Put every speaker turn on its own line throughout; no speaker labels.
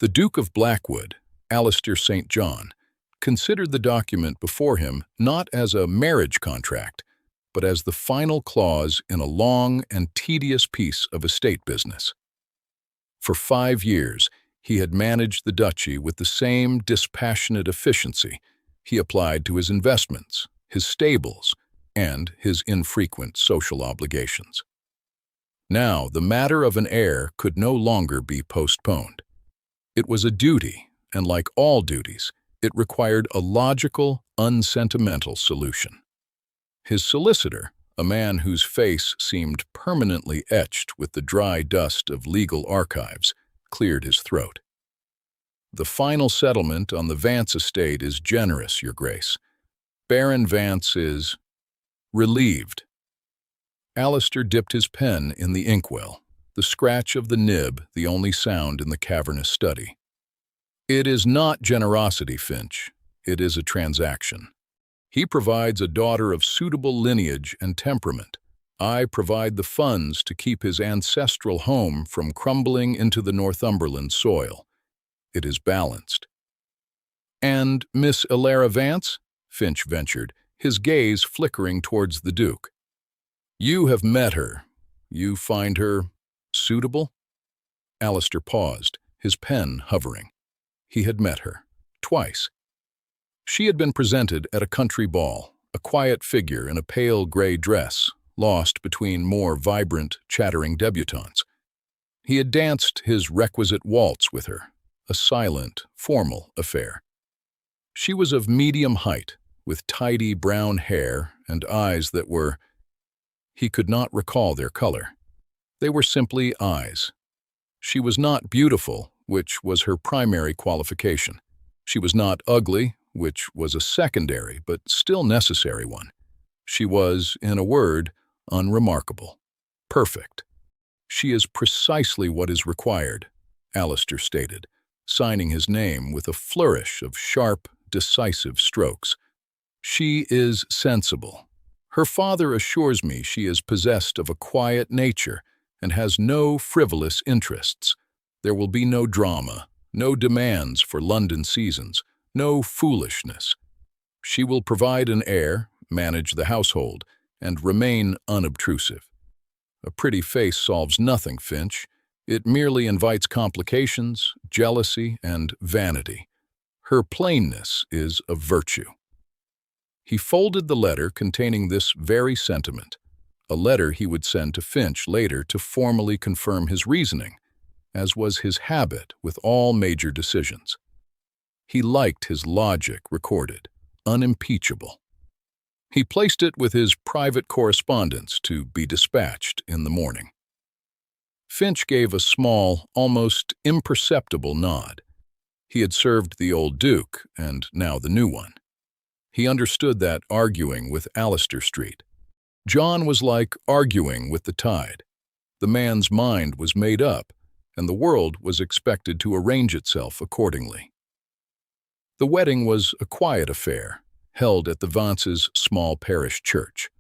The Duke of Blackwood, Alistair St. John, considered the document before him not as a marriage contract, but as the final clause in a long and tedious piece of estate business. For 5 years, he had managed the duchy with the same dispassionate efficiency he applied to his investments, his stables, and his infrequent social obligations. Now, the matter of an heir could no longer be postponed. It was a duty, and like all duties, it required a logical, unsentimental solution. His solicitor, a man whose face seemed permanently etched with the dry dust of legal archives, cleared his throat. "The final settlement on the Vance estate is generous, Your Grace. Baron Vance is relieved." Alistair dipped his pen in the inkwell, the scratch of the nib the only sound in the cavernous study. "It is not generosity, Finch. It is a transaction. He provides a daughter of suitable lineage and temperament. I provide the funds to keep his ancestral home from crumbling into the Northumberland soil. It is balanced." "And Miss Elara Vance?" Finch ventured, his gaze flickering towards the Duke. "You have met her. You find her suitable?" Alistair paused, his pen hovering. He had met her, twice. She had been presented at a country ball, a quiet figure in a pale gray dress, lost between more vibrant, chattering debutantes. He had danced his requisite waltz with her, a silent, formal affair. She was of medium height, with tidy brown hair and eyes that were— he could not recall their color. They were simply eyes. She was not beautiful, which was her primary qualification. She was not ugly, which was a secondary but still necessary one. She was, in a word, unremarkable. Perfect. "She is precisely what is required," Alistair stated, signing his name with a flourish of sharp, decisive strokes. "She is sensible. Her father assures me she is possessed of a quiet nature and has no frivolous interests. There will be no drama, no demands for London seasons, no foolishness. She will provide an heir, manage the household, and remain unobtrusive. A pretty face solves nothing, Finch. It merely invites complications, jealousy, and vanity. Her plainness is a virtue." He folded the letter containing this very sentiment, a letter he would send to Finch later to formally confirm his reasoning, as was his habit with all major decisions. He liked his logic recorded, unimpeachable. He placed it with his private correspondence to be dispatched in the morning. Finch gave a small, almost imperceptible nod. He had served the old Duke, and now the new one. He understood that arguing with Alistair Street. John was like arguing with the tide. The man's mind was made up, and the world was expected to arrange itself accordingly. The wedding was a quiet affair, held at the Vances' small parish church.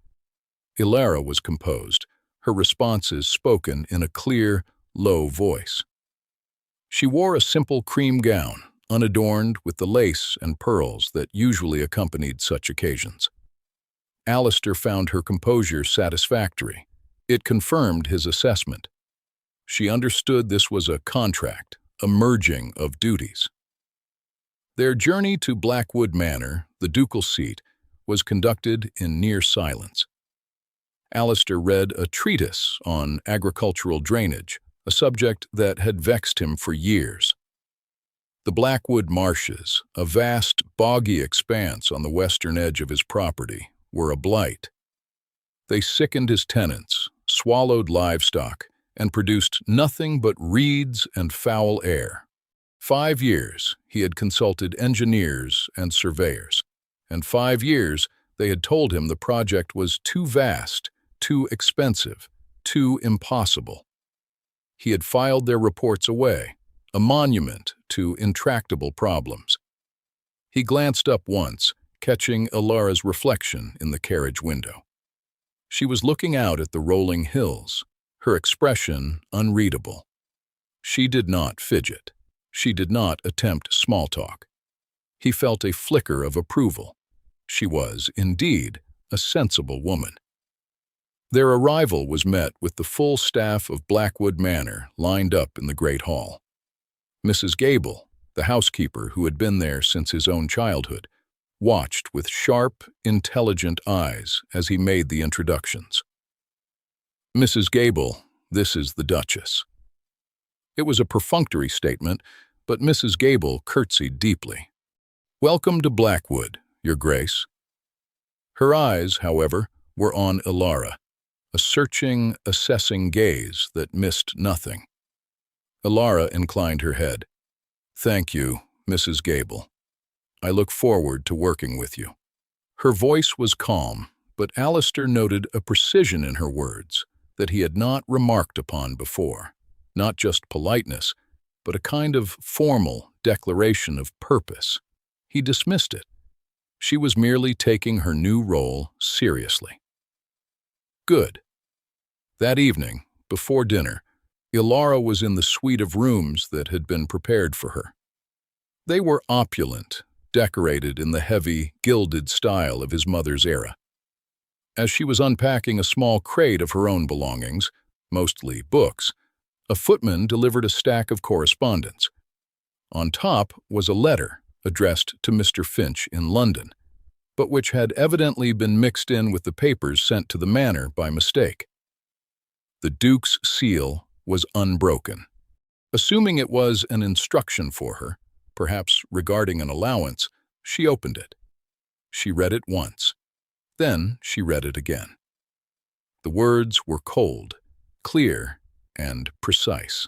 Elara was composed, her responses spoken in a clear, low voice. She wore a simple cream gown, unadorned with the lace and pearls that usually accompanied such occasions. Alistair found her composure satisfactory. It confirmed his assessment. She understood this was a contract, a merging of duties. Their journey to Blackwood Manor, the ducal seat, was conducted in near silence. Alistair read a treatise on agricultural drainage, a subject that had vexed him for years. The Blackwood marshes, a vast, boggy expanse on the western edge of his property, were a blight. They sickened his tenants, swallowed livestock, and produced nothing but reeds and foul air. 5 years he had consulted engineers and surveyors, and 5 years they had told him the project was too vast, too expensive, too impossible. He had filed their reports away, a monument to intractable problems. He glanced up once, catching Elara's reflection in the carriage window. She was looking out at the rolling hills, her expression unreadable. She did not fidget. She did not attempt small talk. He felt a flicker of approval. She was, indeed, a sensible woman. Their arrival was met with the full staff of Blackwood Manor lined up in the great hall. Mrs. Gable, the housekeeper who had been there since his own childhood, watched with sharp, intelligent eyes as he made the introductions. "Mrs. Gable, this is the Duchess." It was a perfunctory statement, but Mrs. Gable curtsied deeply. "Welcome to Blackwood, Your Grace." Her eyes, however, were on Ilara, a searching, assessing gaze that missed nothing. Ilara inclined her head. "Thank you, Mrs. Gable. I look forward to working with you." Her voice was calm, but Alistair noted a precision in her words that he had not remarked upon before. Not just politeness, but a kind of formal declaration of purpose. He dismissed it. She was merely taking her new role seriously. Good. That evening, before dinner, Ilara was in the suite of rooms that had been prepared for her. They were opulent, decorated in the heavy, gilded style of his mother's era. As she was unpacking a small crate of her own belongings, mostly books, a footman delivered a stack of correspondence. On top was a letter addressed to Mr. Finch in London, but which had evidently been mixed in with the papers sent to the manor by mistake. The Duke's seal was unbroken. Assuming it was an instruction for her, perhaps regarding an allowance, she opened it. She read it once. Then she read it again. The words were cold, clear, and precise.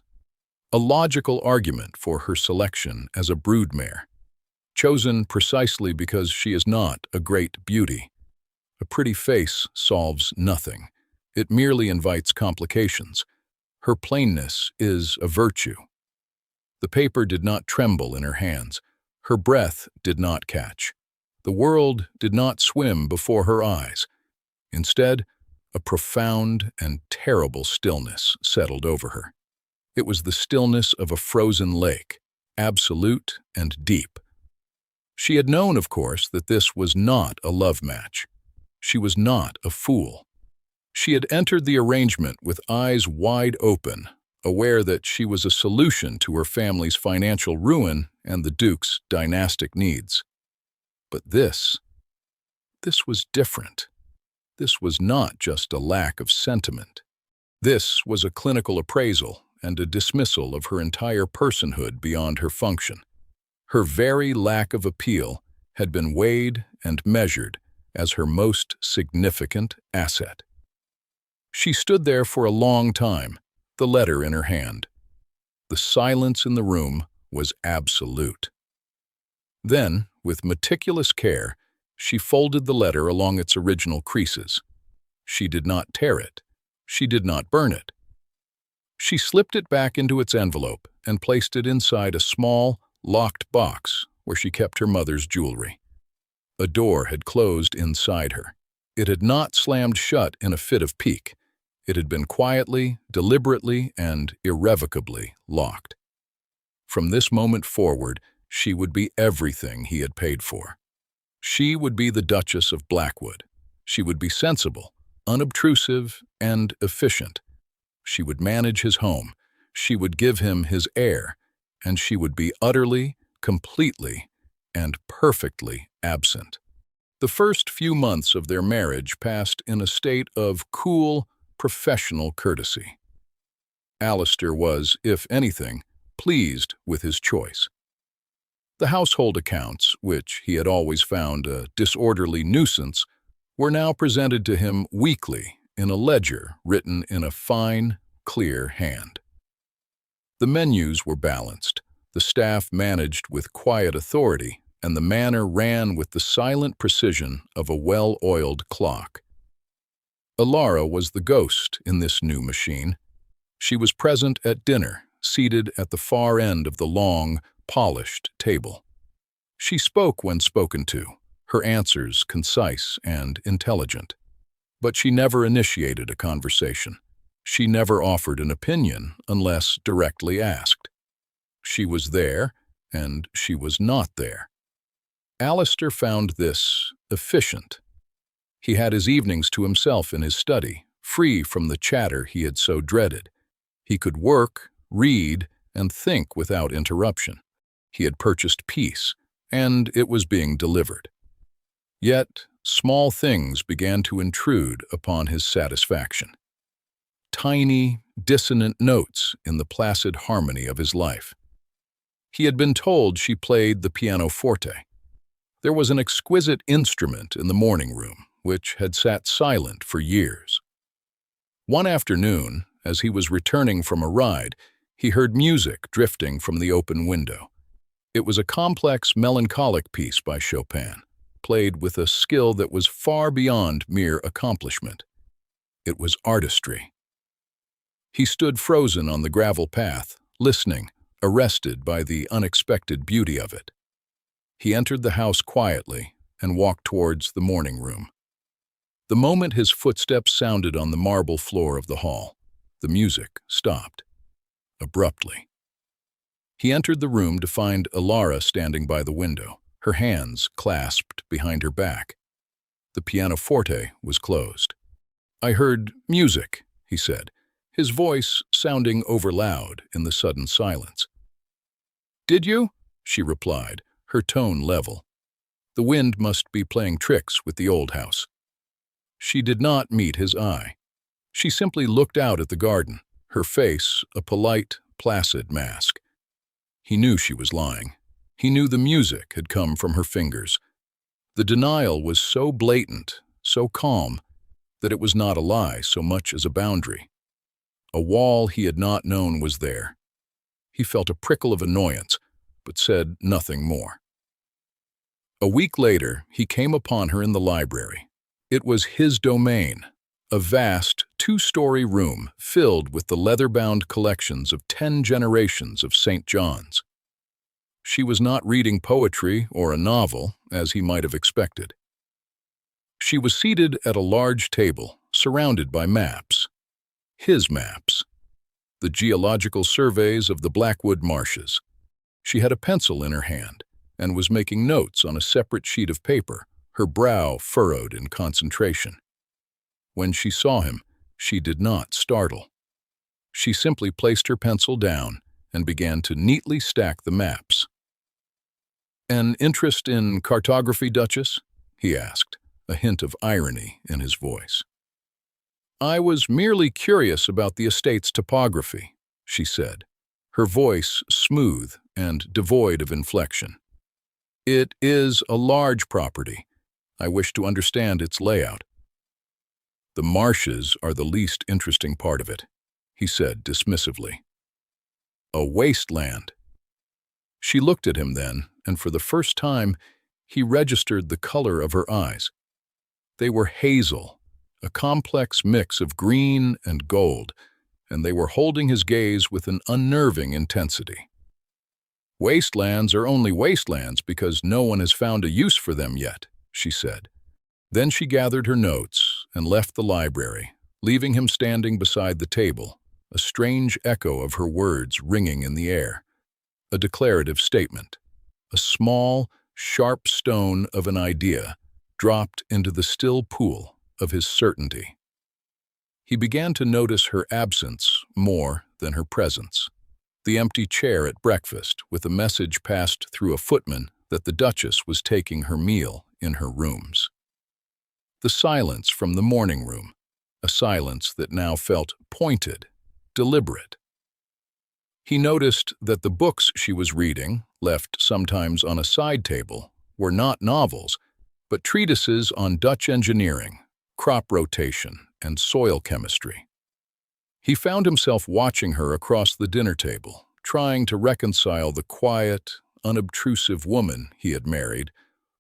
A logical argument for her selection as a broodmare, chosen precisely because she is not a great beauty. A pretty face solves nothing. It merely invites complications. Her plainness is a virtue. The paper did not tremble in her hands. Her breath did not catch. The world did not swim before her eyes. Instead, a profound and terrible stillness settled over her. It was the stillness of a frozen lake, absolute and deep. She had known, of course, that this was not a love match. She was not a fool. She had entered the arrangement with eyes wide open, aware that she was a solution to her family's financial ruin and the Duke's dynastic needs. But this was different. This was not just a lack of sentiment. This was a clinical appraisal and a dismissal of her entire personhood beyond her function. Her very lack of appeal had been weighed and measured as her most significant asset. She stood there for a long time, the letter in her hand. The silence in the room was absolute. Then, with meticulous care, she folded the letter along its original creases. She did not tear it. She did not burn it. She slipped it back into its envelope and placed it inside a small, locked box where she kept her mother's jewelry. A door had closed inside her. It had not slammed shut in a fit of pique. It had been quietly, deliberately, and irrevocably locked. From this moment forward, she would be everything he had paid for. She would be the Duchess of Blackwood. She would be sensible, unobtrusive, and efficient. She would manage his home. She would give him his heir, and she would be utterly, completely, and perfectly absent. The first few months of their marriage passed in a state of cool, professional courtesy. Alistair was, if anything, pleased with his choice. The household accounts, which he had always found a disorderly nuisance, were now presented to him weekly in a ledger written in a fine, clear hand. The menus were balanced, the staff managed with quiet authority, and the manor ran with the silent precision of a well-oiled clock. Ilara was the ghost in this new machine. She was present at dinner, seated at the far end of the long, polished table. She spoke when spoken to, her answers concise and intelligent. But she never initiated a conversation. She never offered an opinion unless directly asked. She was there, and she was not there. Alistair found this efficient. He had his evenings to himself in his study, free from the chatter he had so dreaded. He could work, read, and think without interruption. He had purchased peace, and it was being delivered. Yet, small things began to intrude upon his satisfaction. Tiny, dissonant notes in the placid harmony of his life. He had been told she played the pianoforte. There was an exquisite instrument in the morning room, which had sat silent for years. One afternoon, as he was returning from a ride, he heard music drifting from the open window. It was a complex, melancholic piece by Chopin, played with a skill that was far beyond mere accomplishment. It was artistry. He stood frozen on the gravel path, listening, arrested by the unexpected beauty of it. He entered the house quietly and walked towards the morning room. The moment his footsteps sounded on the marble floor of the hall, the music stopped, abruptly. He entered the room to find Alara standing by the window, her hands clasped behind her back. The pianoforte was closed. "I heard music," he said, his voice sounding overloud in the sudden silence. "Did you?" she replied, her tone level. The wind must be playing tricks with the old house. She did not meet his eye. She simply looked out at the garden, her face a polite, placid mask. He knew she was lying. He knew the music had come from her fingers. The denial was so blatant, so calm, that it was not a lie so much as a boundary. A wall he had not known was there. He felt a prickle of annoyance, but said nothing more. A week later, he came upon her in the library. It was his domain, a vast, two-story room filled with the leather-bound collections of 10 generations of St. John's. She was not reading poetry or a novel, as he might have expected. She was seated at a large table, surrounded by maps. His maps. The geological surveys of the Blackwood marshes. She had a pencil in her hand and was making notes on a separate sheet of paper, her brow furrowed in concentration. When she saw him, she did not startle. She simply placed her pencil down and began to neatly stack the maps. "An interest in cartography, Duchess?" he asked, a hint of irony in his voice. "I was merely curious about the estate's topography," she said, her voice smooth and devoid of inflection. "It is a large property. I wish to understand its layout." "The marshes are the least interesting part of it," he said dismissively. "A wasteland." She looked at him then, and for the first time, he registered the color of her eyes. They were hazel, a complex mix of green and gold, and they were holding his gaze with an unnerving intensity. "Wastelands are only wastelands because no one has found a use for them yet," she said. Then she gathered her notes and left the library, leaving him standing beside the table, a strange echo of her words ringing in the air. A declarative statement, a small, sharp stone of an idea dropped into the still pool of his certainty. He began to notice her absence more than her presence. The empty chair at breakfast with a message passed through a footman that the Duchess was taking her meal in her rooms. The silence from the morning room, a silence that now felt pointed, deliberate. He noticed that the books she was reading, left sometimes on a side table, were not novels, but treatises on Dutch engineering, crop rotation, and soil chemistry. He found himself watching her across the dinner table, trying to reconcile the quiet, unobtrusive woman he had married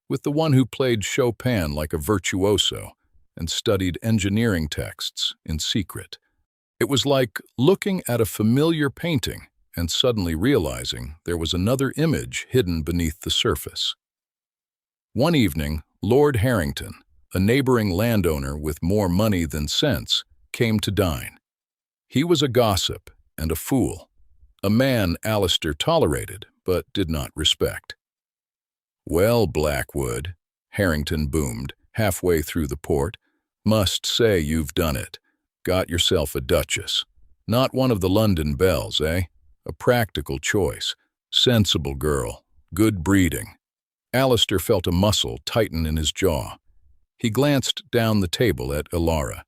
with the one who played Chopin like a virtuoso and studied engineering texts in secret. It was like looking at a familiar painting and suddenly realizing there was another image hidden beneath the surface. One evening, Lord Harrington, a neighboring landowner with more money than sense, came to dine. He was a gossip and a fool, a man Alistair tolerated but did not respect. "Well, Blackwood," Harrington boomed, halfway through the port, "must say you've done it. Got yourself a duchess. Not one of the London belles, eh? A practical choice. Sensible girl. Good breeding." Alistair felt a muscle tighten in his jaw. He glanced down the table at Ilara.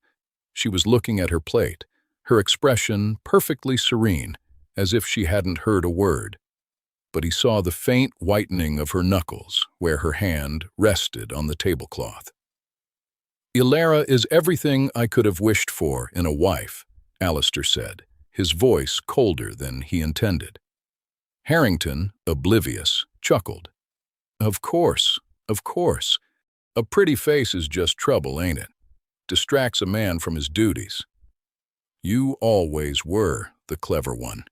She was looking at her plate, her expression perfectly serene, as if she hadn't heard a word. But he saw the faint whitening of her knuckles where her hand rested on the tablecloth. "Ilara is everything I could have wished for in a wife," Alistair said, his voice colder than he intended. Harrington, oblivious, chuckled. Of course. A pretty face is just trouble, ain't it? Distracts a man from his duties." "You always were the clever one."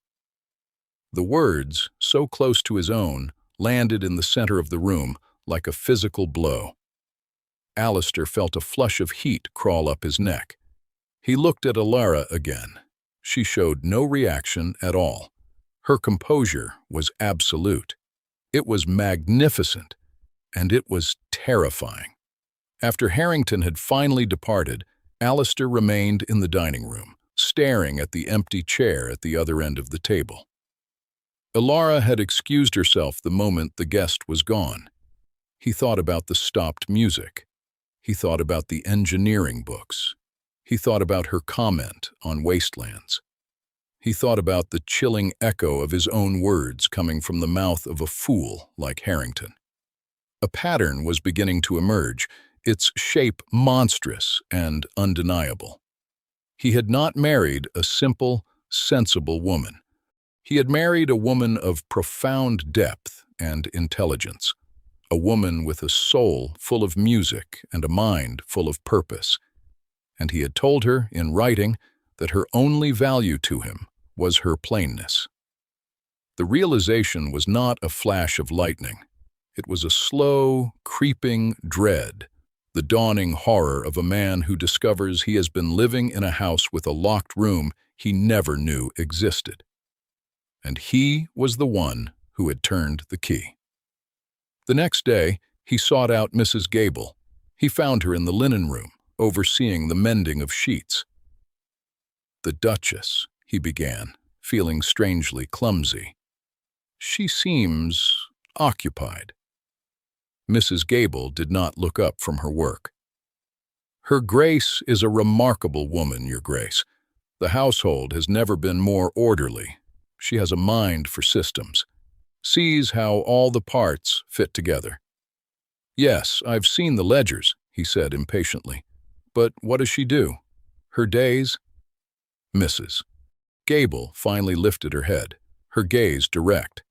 The words, so close to his own, landed in the center of the room like a physical blow. Alistair felt a flush of heat crawl up his neck. He looked at Ilara again. She showed no reaction at all. Her composure was absolute. It was magnificent, and it was terrifying. After Harrington had finally departed, Alistair remained in the dining room, staring at the empty chair at the other end of the table. Ilara had excused herself the moment the guest was gone. He thought about the stopped music. He thought about the engineering books. He thought about her comment on wastelands. He thought about the chilling echo of his own words coming from the mouth of a fool like Harrington. A pattern was beginning to emerge, its shape monstrous and undeniable. He had not married a simple, sensible woman. He had married a woman of profound depth and intelligence, a woman with a soul full of music and a mind full of purpose. And he had told her, in writing, that her only value to him was her plainness. The realization was not a flash of lightning. It was a slow, creeping dread, the dawning horror of a man who discovers he has been living in a house with a locked room he never knew existed. And he was the one who had turned the key. The next day, he sought out Mrs. Gable. He found her in the linen room, overseeing the mending of sheets. "The Duchess," he began, feeling strangely clumsy. "She seems occupied." Mrs. Gable did not look up from her work. "Her Grace is a remarkable woman, Your Grace. The household has never been more orderly. She has a mind for systems, sees how all the parts fit together." "Yes, I've seen the ledgers," he said impatiently. "But what does she do? Her days?" Mrs. Gable finally lifted her head, her gaze direct.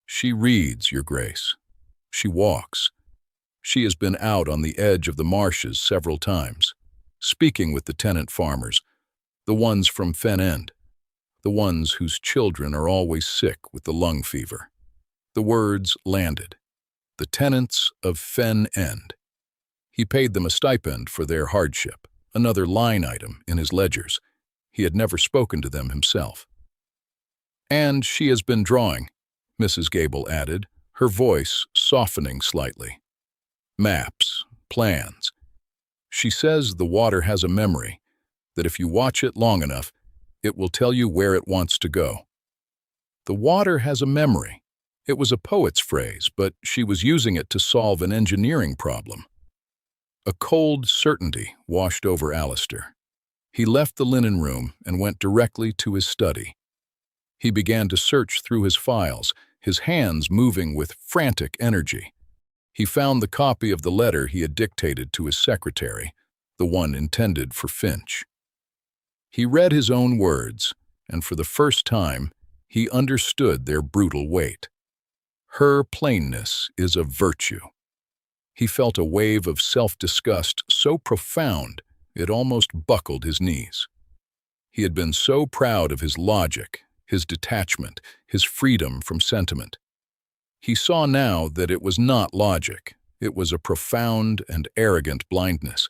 "She reads, Your Grace. She walks. She has been out on the edge of the marshes several times, speaking with the tenant farmers, the ones from Fen End, the ones whose children are always sick with the lung fever." The words landed. The tenants of Fen End. He paid them a stipend for their hardship, another line item in his ledgers. He had never spoken to them himself. "And she has been drawing," Mrs. Gable added, her voice softening slightly. "Maps, plans. She says the water has a memory, that if you watch it long enough, it will tell you where it wants to go." The water has a memory. It was a poet's phrase, but she was using it to solve an engineering problem. A cold certainty washed over Alistair. He left the linen room and went directly to his study. He began to search through his files, his hands moving with frantic energy. He found the copy of the letter he had dictated to his secretary, the one intended for Finch. He read his own words, and for the first time, he understood their brutal weight. Her plainness is a virtue. He felt a wave of self-disgust so profound it almost buckled his knees. He had been so proud of his logic, his detachment, his freedom from sentiment. He saw now that it was not logic, it was a profound and arrogant blindness.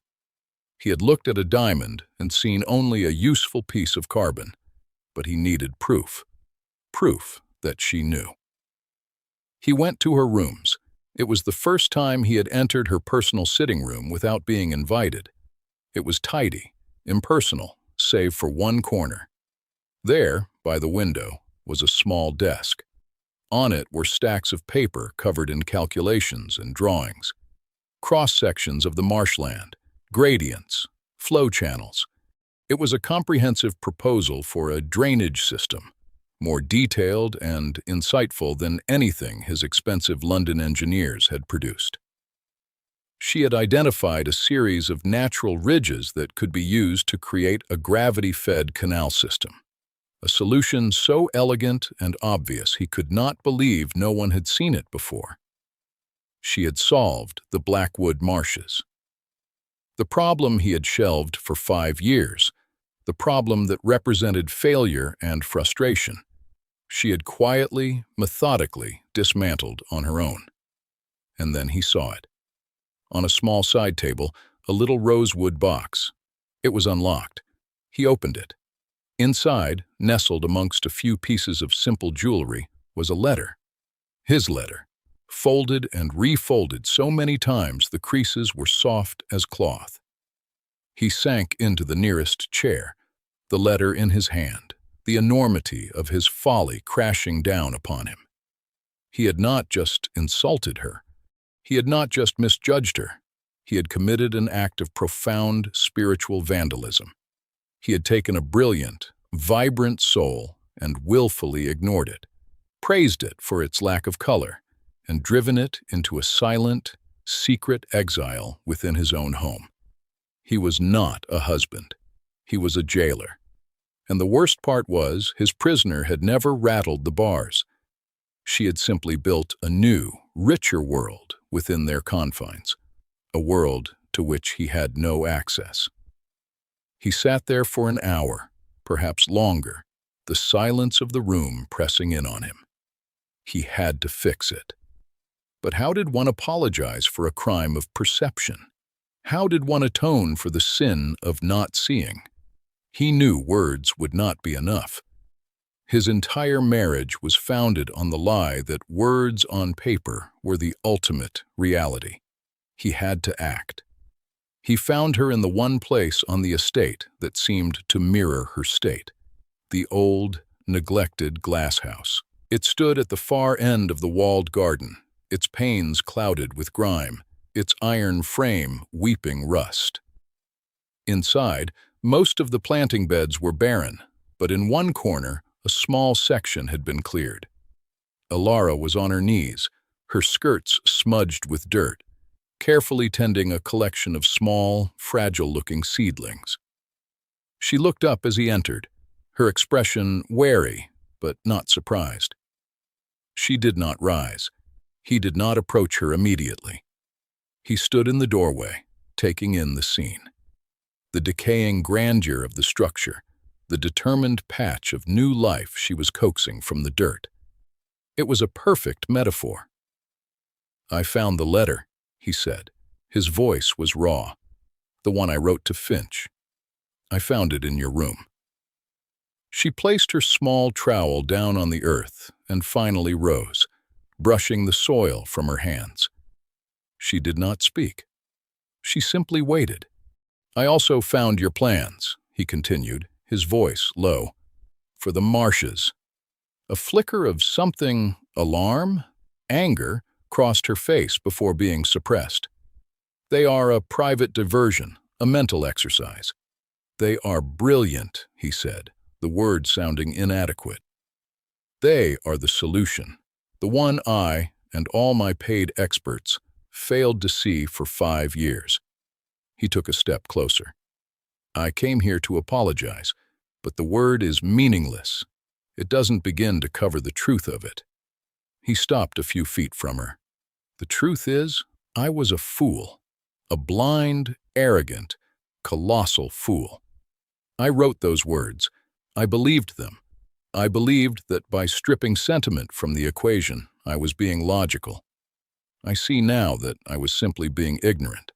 He had looked at a diamond and seen only a useful piece of carbon, but he needed proof. proof that she knew. He went to her rooms. It was the first time he had entered her personal sitting room without being invited. It was tidy, impersonal, save for one corner. There, by the window, was a small desk. On it were stacks of paper covered in calculations and drawings, cross-sections of the marshland, gradients, flow channels. It was a comprehensive proposal for a drainage system, more detailed and insightful than anything his expensive London engineers had produced. She had identified a series of natural ridges that could be used to create a gravity-fed canal system, a solution so elegant and obvious he could not believe no one had seen it before. She had solved the Blackwood marshes. The problem he had shelved for 5 years, the problem that represented failure and frustration, she had quietly, methodically dismantled on her own. And then he saw it. On a small side table, a little rosewood box. It was unlocked. He opened it. Inside, nestled amongst a few pieces of simple jewelry, was a letter. His letter, folded and refolded so many times the creases were soft as cloth. He sank into the nearest chair, the letter in his hand, the enormity of his folly crashing down upon him. He had not just insulted her. He had not just misjudged her. He had committed an act of profound spiritual vandalism. He had taken a brilliant, vibrant soul and willfully ignored it, praised it for its lack of color, and driven it into a silent, secret exile within his own home. He was not a husband. He was a jailer. And the worst part was, his prisoner had never rattled the bars. She had simply built a new, richer world within their confines, a world to which he had no access. He sat there for an hour, perhaps longer, the silence of the room pressing in on him. He had to fix it. But how did one apologize for a crime of perception? How did one atone for the sin of not seeing? He knew words would not be enough. His entire marriage was founded on the lie that words on paper were the ultimate reality. He had to act. He found her in the one place on the estate that seemed to mirror her state, the old, neglected glass house. It stood at the far end of the walled garden, its panes clouded with grime, its iron frame weeping rust. Inside, most of the planting beds were barren, but in one corner, a small section had been cleared. Alara was on her knees, her skirts smudged with dirt, carefully tending a collection of small, fragile-looking seedlings. She looked up as he entered, her expression wary, but not surprised. She did not rise. He did not approach her immediately. He stood in the doorway, taking in the scene. The decaying grandeur of the structure, the determined patch of new life she was coaxing from the dirt. It was a perfect metaphor. "I found the letter," he said. His voice was raw. "The one I wrote to Finch. I found it in your room." She placed her small trowel down on the earth and finally rose, brushing the soil from her hands. She did not speak. She simply waited. "I also found your plans," he continued, his voice low, "for the marshes." A flicker of something, alarm, anger, crossed her face before being suppressed. "They are a private diversion, a mental exercise." "They are brilliant," he said, the word sounding inadequate. "They are the solution, the one I, and all my paid experts, failed to see for 5 years. He took a step closer. "I came here to apologize, but the word is meaningless. It doesn't begin to cover the truth of it." He stopped a few feet from her. "The truth is, I was a fool, a blind, arrogant, colossal fool. I wrote those words. I believed them. I believed that by stripping sentiment from the equation, I was being logical. I see now that I was simply being ignorant.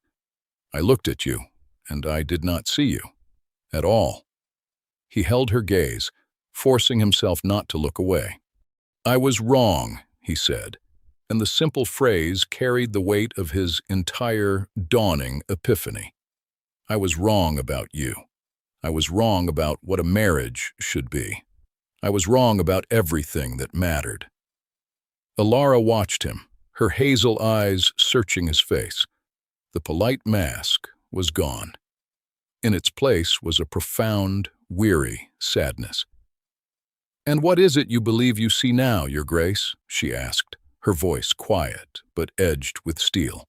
I looked at you, and I did not see you. At all." He held her gaze, forcing himself not to look away. "I was wrong," he said, and the simple phrase carried the weight of his entire dawning epiphany. "I was wrong about you. I was wrong about what a marriage should be. I was wrong about everything that mattered." Alara watched him, her hazel eyes searching his face. The polite mask was gone. In its place was a profound, weary sadness. "And what is it you believe you see now, Your Grace?" she asked, her voice quiet but edged with steel.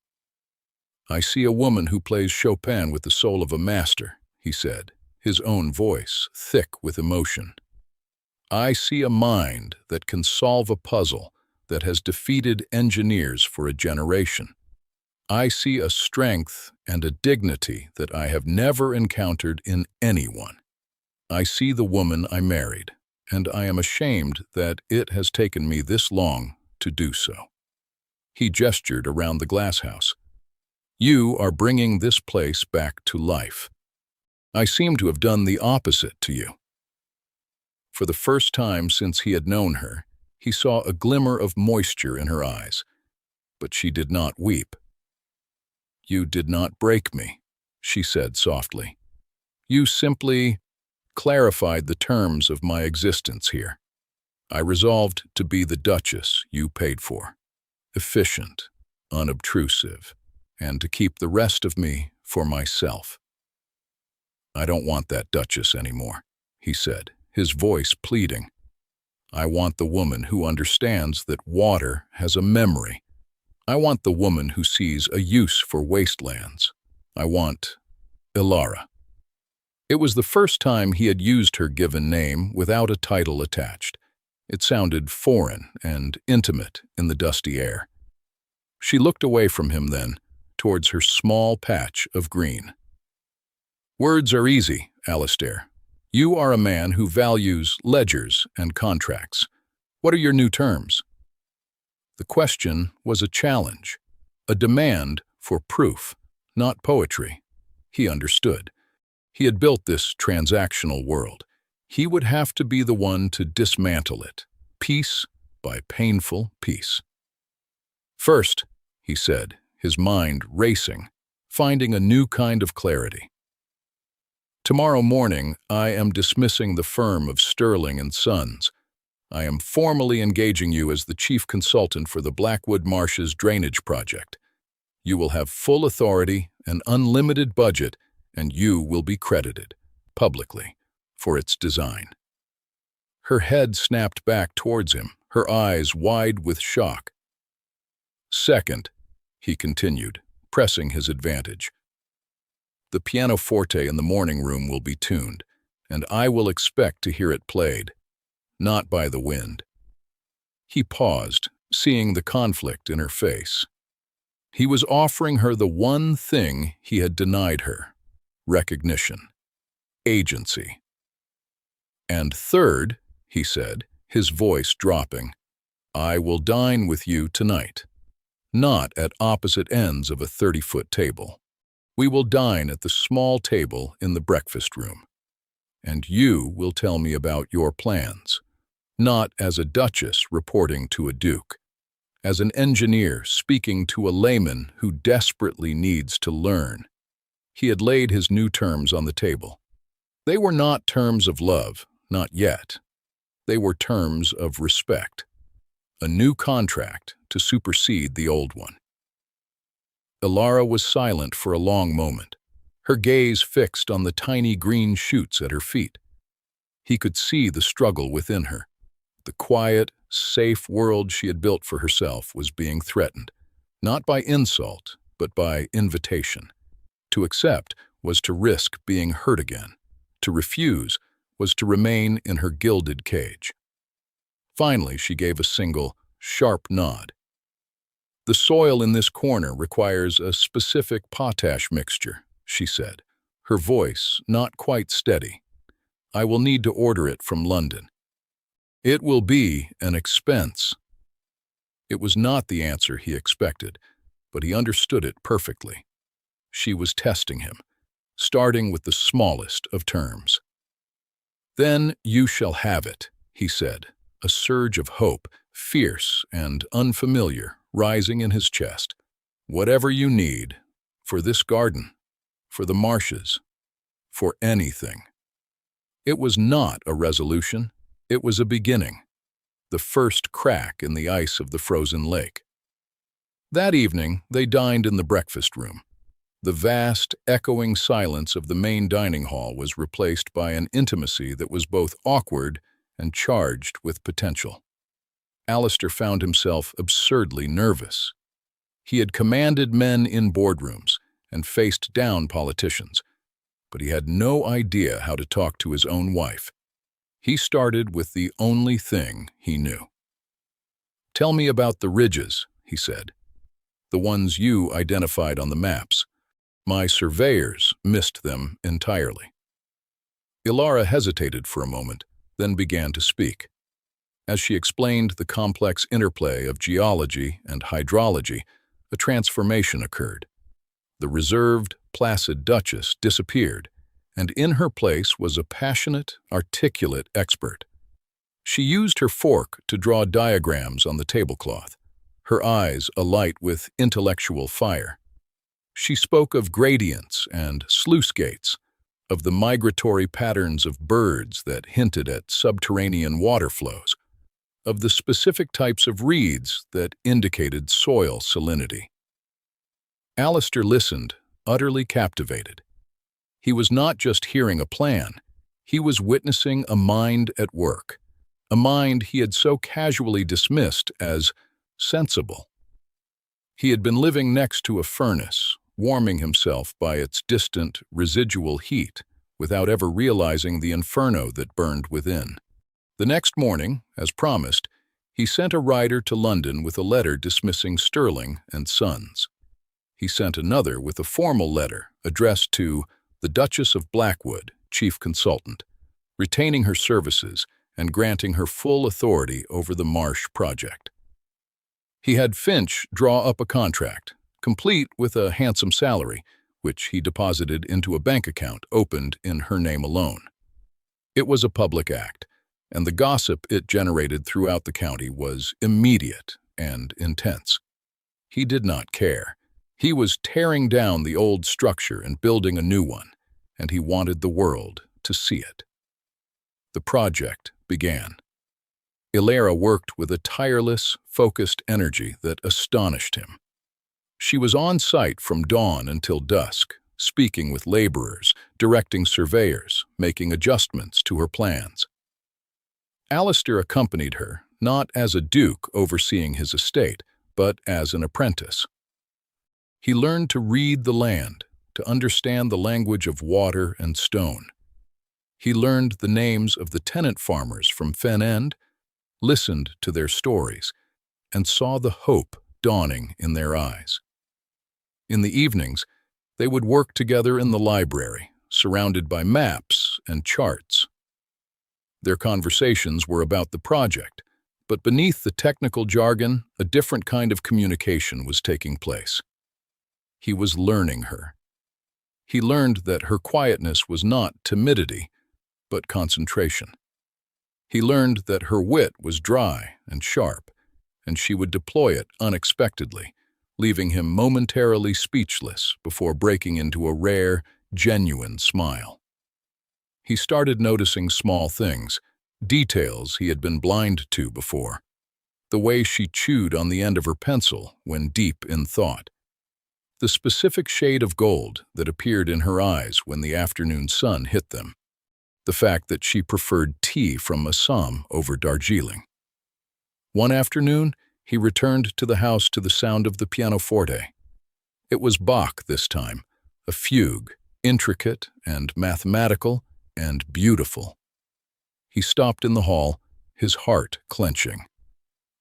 "I see a woman who plays Chopin with the soul of a master," he said, his own voice thick with emotion. "I see a mind that can solve a puzzle that has defeated engineers for a generation. I see a strength and a dignity that I have never encountered in anyone. I see the woman I married, and I am ashamed that it has taken me this long to do so." He gestured around the glass house. "You are bringing this place back to life. I seem to have done the opposite to you." For the first time since he had known her, he saw a glimmer of moisture in her eyes, but she did not weep. "You did not break me," she said softly. "You simply clarified the terms of my existence here. I resolved to be the Duchess you paid for, efficient, unobtrusive, and to keep the rest of me for myself." "I don't want that Duchess anymore," he said, his voice pleading. "I want the woman who understands that water has a memory. I want the woman who sees a use for wastelands. I want Alara." It was the first time he had used her given name without a title attached. It sounded foreign and intimate in the dusty air. She looked away from him then, towards her small patch of green. "Words are easy, Alistair. You are a man who values ledgers and contracts. What are your new terms?" The question was a challenge, a demand for proof, not poetry. He understood. He had built this transactional world. He would have to be the one to dismantle it, piece by painful piece. "First," he said, his mind racing, finding a new kind of clarity. "Tomorrow morning, I am dismissing the firm of Sterling and Sons. I am formally engaging you as the chief consultant for the Blackwood Marshes drainage project. You will have full authority, an unlimited budget, and you will be credited, publicly, for its design." Her head snapped back towards him, her eyes wide with shock. "Second," he continued, pressing his advantage, "the pianoforte in the morning room will be tuned, and I will expect to hear it played, not by the wind." He paused, seeing the conflict in her face. He was offering her the one thing he had denied her: recognition, agency. "And third," he said, his voice dropping, "I will dine with you tonight, not at opposite ends of a 30-foot table. We will dine at the small table in the breakfast room, and you will tell me about your plans, not as a duchess reporting to a duke, as an engineer speaking to a layman who desperately needs to learn." He had laid his new terms on the table. They were not terms of love, not yet. They were terms of respect. A new contract to supersede the old one. Alara was silent for a long moment, her gaze fixed on the tiny green shoots at her feet. He could see the struggle within her. The quiet, safe world she had built for herself was being threatened, not by insult, but by invitation. To accept was to risk being hurt again. To refuse was to remain in her gilded cage. Finally, she gave a single, sharp nod. "The soil in this corner requires a specific potash mixture," she said, her voice not quite steady. "I will need to order it from London. It will be an expense." It was not the answer he expected, but he understood it perfectly. She was testing him, starting with the smallest of terms. "Then you shall have it," he said, a surge of hope, fierce and unfamiliar, rising in his chest. "Whatever you need, for this garden, for the marshes, for anything." It was not a resolution, it was a beginning, the first crack in the ice of the frozen lake. That evening, they dined in the breakfast room. The vast, echoing silence of the main dining hall was replaced by an intimacy that was both awkward and charged with potential. Alistair found himself absurdly nervous. He had commanded men in boardrooms and faced down politicians, but he had no idea how to talk to his own wife. He started with the only thing he knew. "Tell me about the ridges," he said. "The ones you identified on the maps. My surveyors missed them entirely." Ilara hesitated for a moment, then began to speak. As she explained the complex interplay of geology and hydrology, a transformation occurred. The reserved, placid Duchess disappeared, and in her place was a passionate, articulate expert. She used her fork to draw diagrams on the tablecloth, her eyes alight with intellectual fire. She spoke of gradients and sluice gates, of the migratory patterns of birds that hinted at subterranean water flows, of the specific types of reeds that indicated soil salinity. Alistair listened, utterly captivated. He was not just hearing a plan, he was witnessing a mind at work, a mind he had so casually dismissed as sensible. He had been living next to a furnace, warming himself by its distant, residual heat, without ever realizing the inferno that burned within. The next morning, as promised, he sent a rider to London with a letter dismissing Sterling and Sons. He sent another with a formal letter addressed to the Duchess of Blackwood, chief consultant, retaining her services and granting her full authority over the Marsh project. He had Finch draw up a contract, complete with a handsome salary, which he deposited into a bank account opened in her name alone. It was a public act, and the gossip it generated throughout the county was immediate and intense. He did not care. He was tearing down the old structure and building a new one, and he wanted the world to see it. The project began. Ilara worked with a tireless, focused energy that astonished him. She was on site from dawn until dusk, speaking with laborers, directing surveyors, making adjustments to her plans. Alistair accompanied her, not as a duke overseeing his estate, but as an apprentice. He learned to read the land, to understand the language of water and stone. He learned the names of the tenant farmers from Fen End, listened to their stories, and saw the hope dawning in their eyes. In the evenings, they would work together in the library, surrounded by maps and charts. Their conversations were about the project, but beneath the technical jargon, a different kind of communication was taking place. He was learning her. He learned that her quietness was not timidity, but concentration. He learned that her wit was dry and sharp, and she would deploy it unexpectedly, leaving him momentarily speechless before breaking into a rare, genuine smile. He started noticing small things, details he had been blind to before. The way she chewed on the end of her pencil when deep in thought. The specific shade of gold that appeared in her eyes when the afternoon sun hit them. The fact that she preferred tea from Assam over Darjeeling. One afternoon, he returned to the house to the sound of the pianoforte. It was Bach this time, a fugue, intricate and mathematical and beautiful. He stopped in the hall, his heart clenching.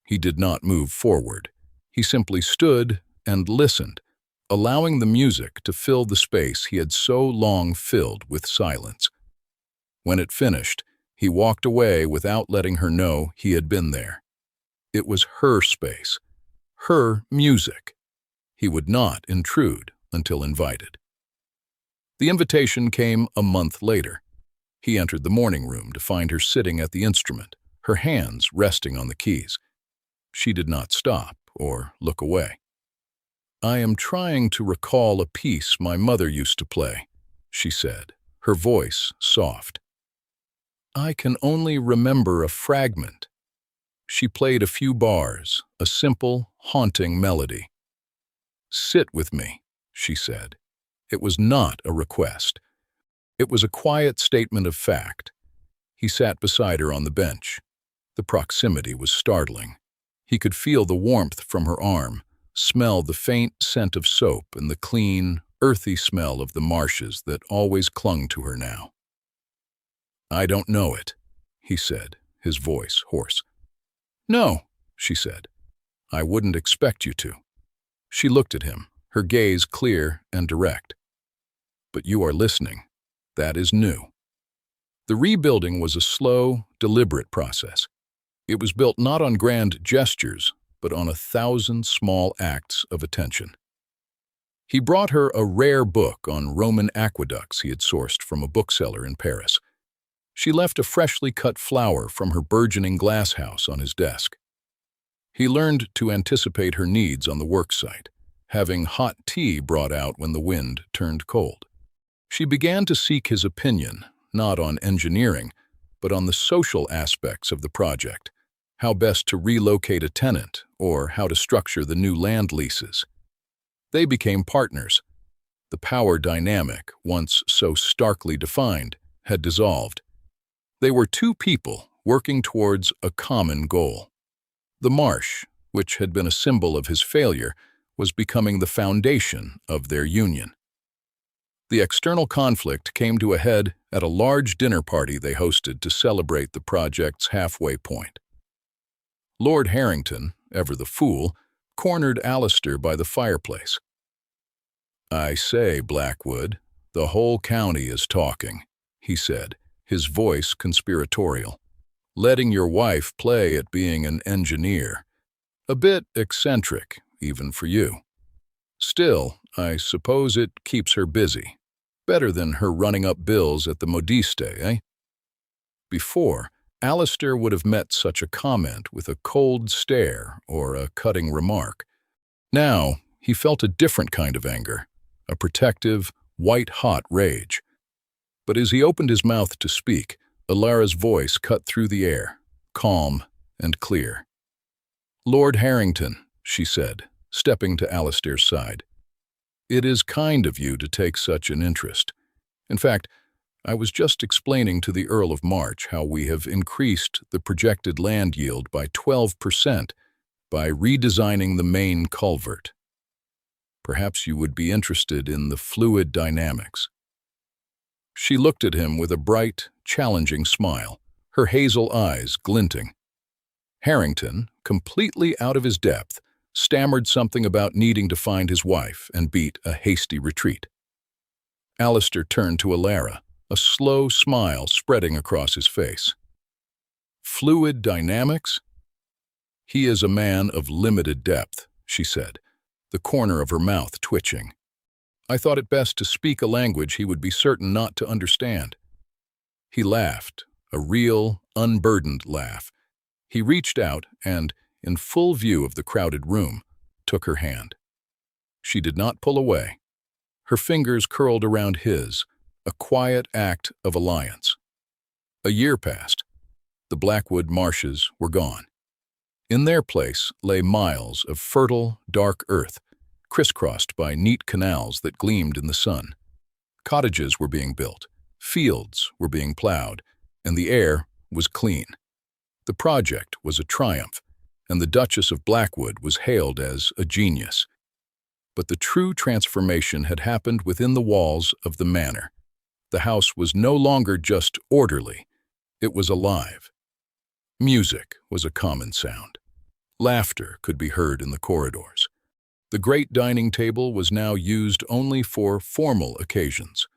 He did not move forward. He simply stood and listened, allowing the music to fill the space he had so long filled with silence. When it finished, he walked away without letting her know he had been there. It was her space, her music. He would not intrude until invited. The invitation came a month later. He entered the morning room to find her sitting at the instrument, her hands resting on the keys. She did not stop or look away. "I am trying to recall a piece my mother used to play," she said, her voice soft. "I can only remember a fragment." She played a few bars, a simple, haunting melody. "Sit with me," she said. It was not a request. It was a quiet statement of fact. He sat beside her on the bench. The proximity was startling. He could feel the warmth from her arm, smell the faint scent of soap and the clean, earthy smell of the marshes that always clung to her now. "I don't know it," he said, his voice hoarse. "No," she said. "I wouldn't expect you to." She looked at him, her gaze clear and direct. "But you are listening. That is new." The rebuilding was a slow, deliberate process. It was built not on grand gestures, but on 1,000 small acts of attention. He brought her a rare book on Roman aqueducts he had sourced from a bookseller in Paris. She left a freshly cut flower from her burgeoning glass house on his desk. He learned to anticipate her needs on the work site, having hot tea brought out when the wind turned cold. She began to seek his opinion, not on engineering, but on the social aspects of the project, how best to relocate a tenant or how to structure the new land leases. They became partners. The power dynamic, once so starkly defined, had dissolved. They were two people working towards a common goal. The marsh, which had been a symbol of his failure, was becoming the foundation of their union. The external conflict came to a head at a large dinner party they hosted to celebrate the project's halfway point. Lord Harrington, ever the fool, cornered Alistair by the fireplace. "I say, Blackwood, the whole county is talking," he said, his voice conspiratorial. "Letting your wife play at being an engineer. A bit eccentric, even for you. Still, I suppose it keeps her busy. Better than her running up bills at the modiste, eh?" Before, Alistair would have met such a comment with a cold stare or a cutting remark. Now, he felt a different kind of anger, a protective, white-hot rage. But as he opened his mouth to speak, Alara's voice cut through the air, calm and clear. "Lord Harrington," she said, stepping to Alistair's side. "It is kind of you to take such an interest. In fact, I was just explaining to the Earl of March how we have increased the projected land yield by 12% by redesigning the main culvert. Perhaps you would be interested in the fluid dynamics." She looked at him with a bright, challenging smile, her hazel eyes glinting. Harrington, completely out of his depth, stammered something about needing to find his wife and beat a hasty retreat. Alistair turned to Alara, a slow smile spreading across his face. "Fluid dynamics?" "He is a man of limited depth," she said, the corner of her mouth twitching. "I thought it best to speak a language he would be certain not to understand." He laughed, a real, unburdened laugh. He reached out and, in full view of the crowded room, took her hand. She did not pull away. Her fingers curled around his, a quiet act of alliance. A year passed. The Blackwood marshes were gone. In their place lay miles of fertile, dark earth, crisscrossed by neat canals that gleamed in the sun. Cottages were being built, fields were being plowed, and the air was clean. The project was a triumph, and the Duchess of Blackwood was hailed as a genius. But the true transformation had happened within the walls of the manor. The house was no longer just orderly, it was alive. Music was a common sound. Laughter could be heard in the corridors. The great dining table was now used only for formal occasions.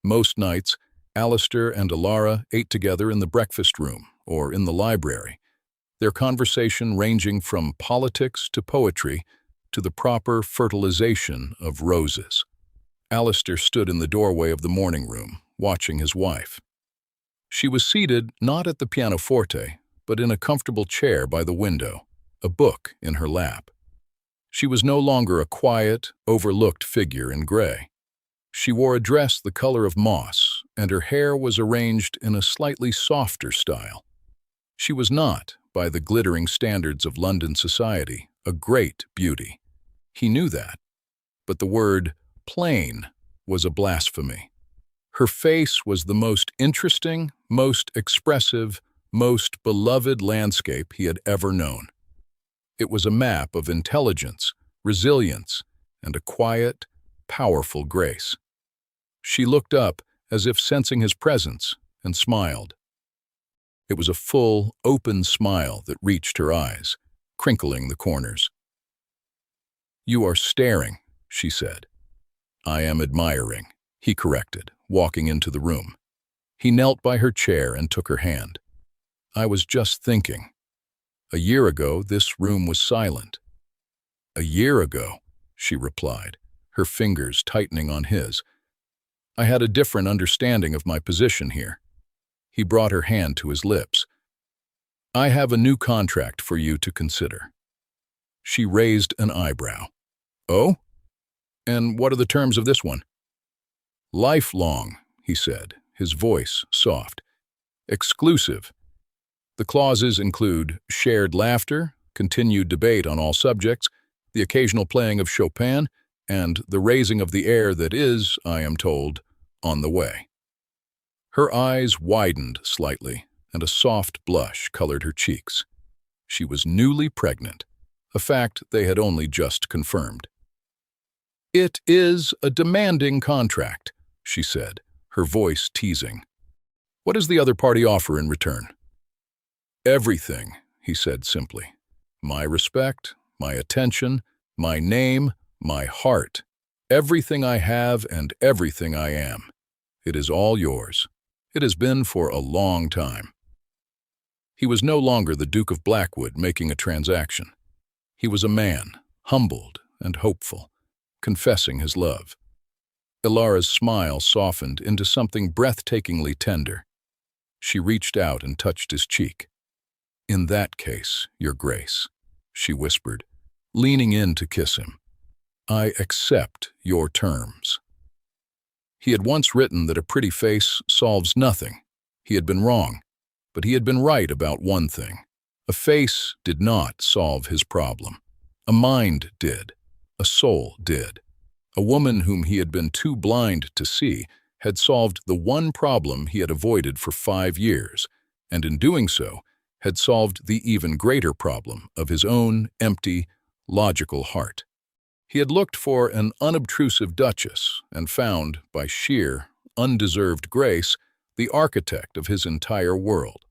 Most nights, Alistair and Alara ate together in the breakfast room or in the library, their conversation ranging from politics to poetry to the proper fertilization of roses. Alistair stood in the doorway of the morning room, watching his wife. She was seated not at the pianoforte, but in a comfortable chair by the window, a book in her lap. She was no longer a quiet, overlooked figure in gray. She wore a dress the color of moss, and her hair was arranged in a slightly softer style. She was not, by the glittering standards of London society, a great beauty. He knew that. But the word plain was a blasphemy. Her face was the most interesting, most expressive, most beloved landscape he had ever known. It was a map of intelligence, resilience, and a quiet, powerful grace. She looked up as if sensing his presence and smiled. It was a full, open smile that reached her eyes, crinkling the corners. "You are staring," she said. "I am admiring," he corrected, walking into the room. He knelt by her chair and took her hand. "I was just thinking. A year ago, this room was silent." "A year ago," she replied, her fingers tightening on his. "I had a different understanding of my position here." He brought her hand to his lips. "I have a new contract for you to consider." She raised an eyebrow. "Oh? And what are the terms of this one?" "Lifelong," he said, his voice soft. "Exclusive. The clauses include shared laughter, continued debate on all subjects, the occasional playing of Chopin, and the raising of the air that is, I am told, on the way." Her eyes widened slightly, and a soft blush colored her cheeks. She was newly pregnant, a fact they had only just confirmed. "It is a demanding contract," she said, her voice teasing. "What does the other party offer in return?" "Everything," he said simply. "My respect, my attention, my name, my heart. Everything I have and everything I am. It is all yours. It has been for a long time." He was no longer the Duke of Blackwood making a transaction. He was a man, humbled and hopeful, confessing his love. Ilara's smile softened into something breathtakingly tender. She reached out and touched his cheek. "In that case, Your Grace," she whispered, leaning in to kiss him, "I accept your terms." He had once written that a pretty face solves nothing. He had been wrong, but he had been right about one thing. A face did not solve his problem. A mind did. A soul did. A woman whom he had been too blind to see had solved the one problem he had avoided for 5 years, and in doing so, had solved the even greater problem of his own empty, logical heart. He had looked for an unobtrusive duchess and found, by sheer, undeserved grace, the architect of his entire world.